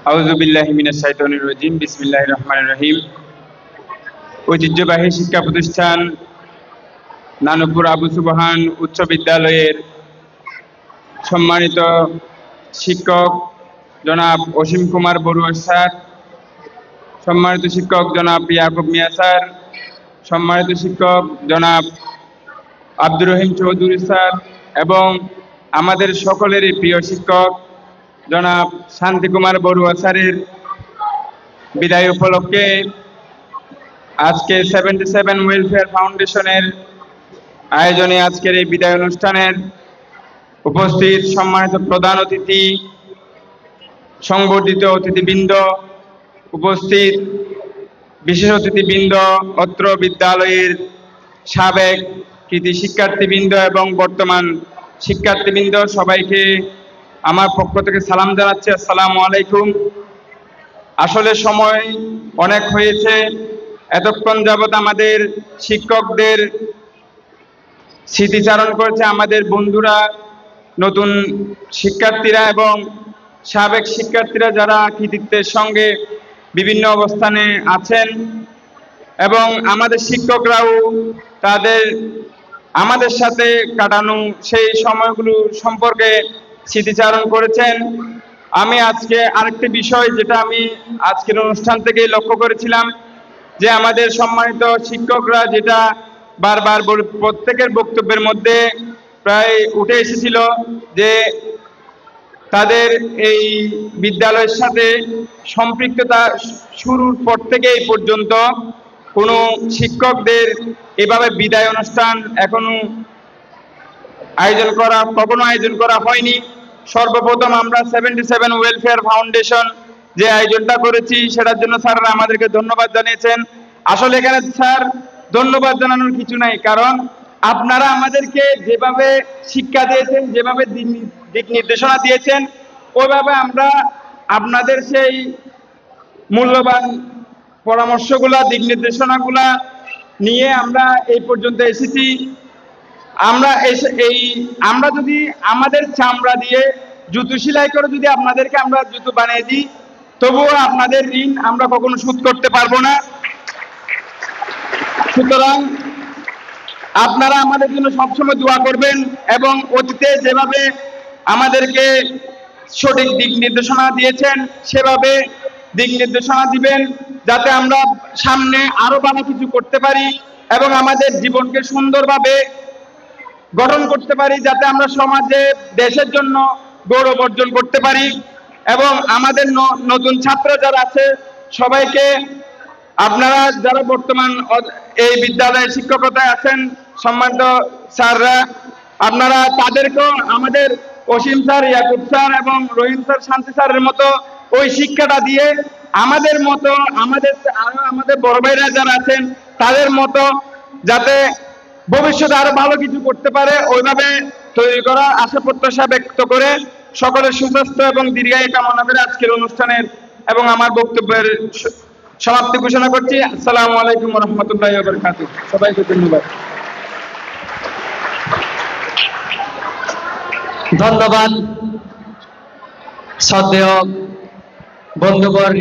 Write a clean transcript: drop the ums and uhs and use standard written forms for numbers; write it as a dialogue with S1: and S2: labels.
S1: আউযু বিল্লাহি মিনাশ শাইতানির রাজিম। বিসমিল্লাহির রহমানির রহিম। ঐতিহ্যবাহী শিক্ষা প্রতিষ্ঠান নানুপুর আবু সুবহান উচ্চ বিদ্যালয়ের সম্মানিত শিক্ষক জনাব অসীম কুমার বড়ুয়া স্যার, সম্মানিত শিক্ষক জনাব ইয়াকুব মিয়া স্যার, সম্মানিত শিক্ষক জনাব আব্দুর রহিম চৌধুরী স্যার এবং আমাদের সকলেরই প্রিয় শিক্ষক জনাব শান্তি কুমার বড়ুয়া স্যারের বিদায় উপলক্ষে আজকে 77 ওয়েলফেয়ার ফাউন্ডেশনের আয়োজনে আজকের এই বিদায় অনুষ্ঠানের উপস্থিত সম্মানিত প্রধান অতিথি, সংবর্ধিত অতিথিবৃন্দ, উপস্থিত বিশেষ অতিথিবৃন্দ, অত্র বিদ্যালয়ের সাবেক কৃতি শিক্ষার্থীবৃন্দ এবং বর্তমান শিক্ষার্থীবৃন্দ, সবাইকে আমার পক্ষ থেকে সালাম জানাচ্ছি। আসসালামু আলাইকুম। আসলে সময় অনেক হয়েছে, এতক্ষণ যাবৎ আমাদের শিক্ষকদের স্মৃতিচারণ করেছে আমাদের বন্ধুরা, নতুন শিক্ষার্থীরা এবং সাবেক শিক্ষার্থীরা যারা কৃতিত্বের সঙ্গে বিভিন্ন অবস্থানে আছেন, এবং আমাদের শিক্ষকরাও আমাদের সাথে কাটানো সেই সময়গুলো সম্পর্কে স্মৃতিচারণ করেছেন। আমি আজকে আরেকটি বিষয় যেটা আমি আজকের অনুষ্ঠান থেকে লক্ষ্য করেছিলাম, যে আমাদের সম্মানিত শিক্ষকরা যেটা বারবার প্রত্যেকের বক্তব্যের মধ্যে প্রায় উঠে এসেছিল, যে তাদের এই বিদ্যালয়ের সাথে সম্পৃক্ততা শুরুর পর থেকে এই পর্যন্ত কোনো শিক্ষকদের এভাবে বিদায় অনুষ্ঠান কখনো আয়োজন করা হয়নি। সর্বপ্রথম আমরা 77 ওয়েলফেয়ার ফাউন্ডেশন যে আয়োজনটা করেছি সেটার জন্য স্যাররা আমাদেরকে ধন্যবাদ জানিয়েছেন। আসলে এখানে স্যার ধন্যবাদ জানানোর কিছু নাই, কারণ আপনারা আমাদেরকে যেভাবে শিক্ষা দিয়েছেন, যেভাবে দিক নির্দেশনা দিয়েছেন, ওইভাবে আমরা আপনাদের সেই মূল্যবান পরামর্শগুলা, দিক নির্দেশনাগুলা নিয়ে আমরা এই পর্যন্ত এসেছি। আমরা যদি আমাদের চামড়া দিয়ে জুতো সেলাই করে যদি আপনাদেরকে আমরা জুতো বানিয়ে দিই, তবুও আপনাদের ঋণ আমরা কখনো শোধ করতে পারবো না। সুতরাং আপনারা আমাদের জন্য সবসময় দোয়া করবেন এবং অতীতে যেভাবে আমাদেরকে সঠিক দিক নির্দেশনা দিয়েছেন সেভাবে দিক নির্দেশনা দিবেন, যাতে আমরা সামনে আরো ভালো কিছু করতে পারি এবং আমাদের জীবনকে সুন্দরভাবে গঠন করতে পারি, যাতে আমরা সমাজে দেশের জন্য গৌরব অর্জন করতে পারি। এবং আমাদের নতুন ছাত্র যারা আছে সবাইকে, আপনারা যারা বর্তমান এই বিদ্যালয়ে শিক্ষকতায় আছেন, সম্মানিত স্যাররা, আপনারা তাদেরকেও আমাদের অসীম স্যার, ইয়াকুব স্যার এবং রহিম স্যার, শান্তি স্যারের মতো ওই শিক্ষাটা দিয়ে আমাদের মতো আমাদের বড় ভাইরা যারা আছেন তাদের মতো যাতে ভবিষ্যতে আরো ভালো কিছু করতে পারে, ওইভাবে তৈরি করা আশা প্রত্যাশা ব্যক্ত করে সকলের সুস্বাস্থ্য এবং দীর্ঘায়ু কামনা করে আজকের অনুষ্ঠানের এবং আমার বক্তব্যের সমাপ্তি ঘোষণা করছি। আসসালামু আলাইকুম ওয়া রাহমাতুল্লাহি ওয়া বারাকাতুহু। সবাইকে ধন্যবাদ।
S2: ধন্যবাদ শ্রদ্ধেয় বন্ধুবর।